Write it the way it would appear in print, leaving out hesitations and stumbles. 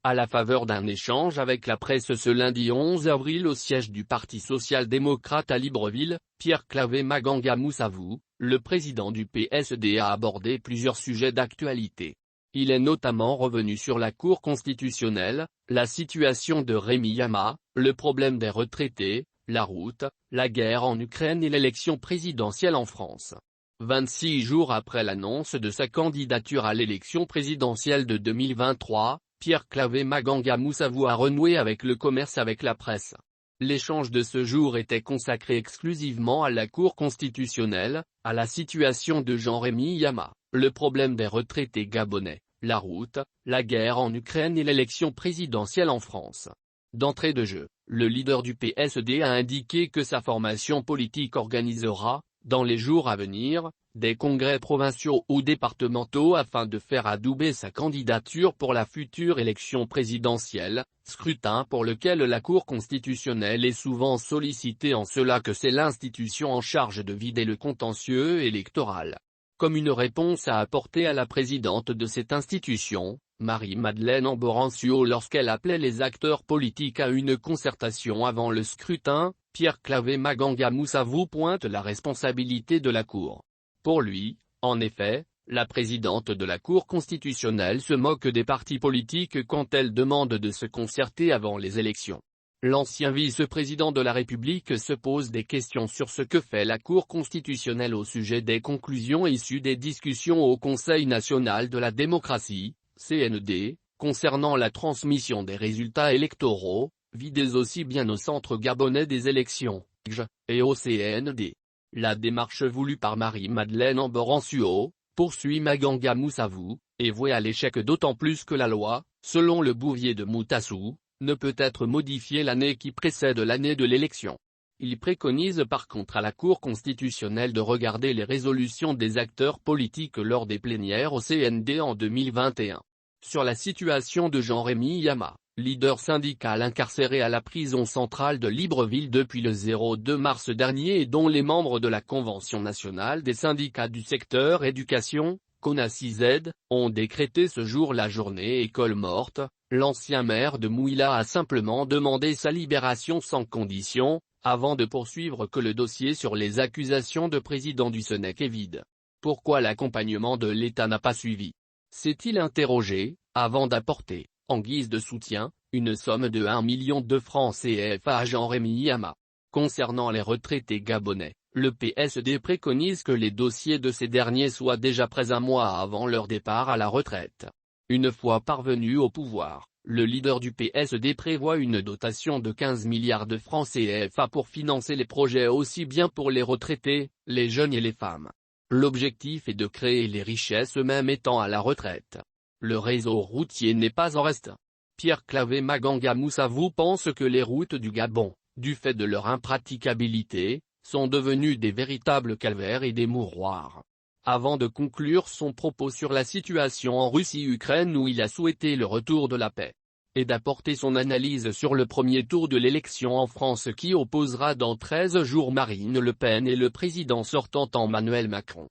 À la faveur d'un échange avec la presse ce lundi 11 avril au siège du Parti social-démocrate à Libreville, Pierre Claver Maganga Moussavou, le président du PSD a abordé plusieurs sujets d'actualité. Il est notamment revenu sur la Cour constitutionnelle, la situation de Rémi Yama, le problème des retraités, la route, la guerre en Ukraine et l'élection présidentielle en France. 26 jours après l'annonce de sa candidature à l'élection présidentielle de 2023, Pierre Claver Maganga Moussavou a renoué avec le commerce avec la presse. L'échange de ce jour était consacré exclusivement à la Cour constitutionnelle, à la situation de Jean-Rémy Yama, le problème des retraités gabonais, la route, la guerre en Ukraine et l'élection présidentielle en France. D'entrée de jeu, le leader du PSD a indiqué que sa formation politique organisera, dans les jours à venir, des congrès provinciaux ou départementaux afin de faire adouber sa candidature pour la future élection présidentielle, scrutin pour lequel la Cour constitutionnelle est souvent sollicitée en cela que c'est l'institution en charge de vider le contentieux électoral. Comme une réponse à apporter à la présidente de cette institution, Marie-Madeleine Amborancio lorsqu'elle appelait les acteurs politiques à une concertation avant le scrutin, Pierre Claver Maganga Moussavou pointe la responsabilité de la Cour. Pour lui, en effet, la présidente de la Cour constitutionnelle se moque des partis politiques quand elle demande de se concerter avant les élections. L'ancien vice-président de la République se pose des questions sur ce que fait la Cour constitutionnelle au sujet des conclusions issues des discussions au Conseil national de la démocratie, CND, concernant la transmission des résultats électoraux, vidés aussi bien au Centre gabonais des élections, CGE, et au CND. La démarche voulue par Marie-Madeleine Amborancio, poursuit Maganga Moussavou, est vouée à l'échec d'autant plus que la loi, selon le Bouvier de Moutassou, ne peut être modifiée l'année qui précède l'année de l'élection. Il préconise par contre à la Cour constitutionnelle de regarder les résolutions des acteurs politiques lors des plénières au CND en 2021. Sur la situation de Jean-Rémy Yama, leader syndical incarcéré à la prison centrale de Libreville depuis le 2 mars dernier et dont les membres de la Convention nationale des syndicats du secteur éducation, CONACYZ, ont décrété ce jour la journée école morte, l'ancien maire de Mouila a simplement demandé sa libération sans condition, avant de poursuivre que le dossier sur les accusations de président du Senec est vide. Pourquoi l'accompagnement de l'État n'a pas suivi? S'est-il interrogé, avant d'apporter, en guise de soutien, une somme de 1 million de francs CFA à Jean-Rémy Yama. Concernant les retraités gabonais, le PSD préconise que les dossiers de ces derniers soient déjà prêts un mois avant leur départ à la retraite. Une fois parvenu au pouvoir, le leader du PSD prévoit une dotation de 15 milliards de francs CFA pour financer les projets aussi bien pour les retraités, les jeunes et les femmes. L'objectif est de créer les richesses même étant à la retraite. Le réseau routier n'est pas en reste. Pierre Claver Maganga Moussavou pense que les routes du Gabon, du fait de leur impraticabilité, sont devenues des véritables calvaires et des mouroirs. Avant de conclure son propos sur la situation en Russie-Ukraine où il a souhaité le retour de la paix, et d'apporter son analyse sur le premier tour de l'élection en France qui opposera dans 13 jours Marine Le Pen et le président sortant Emmanuel Macron.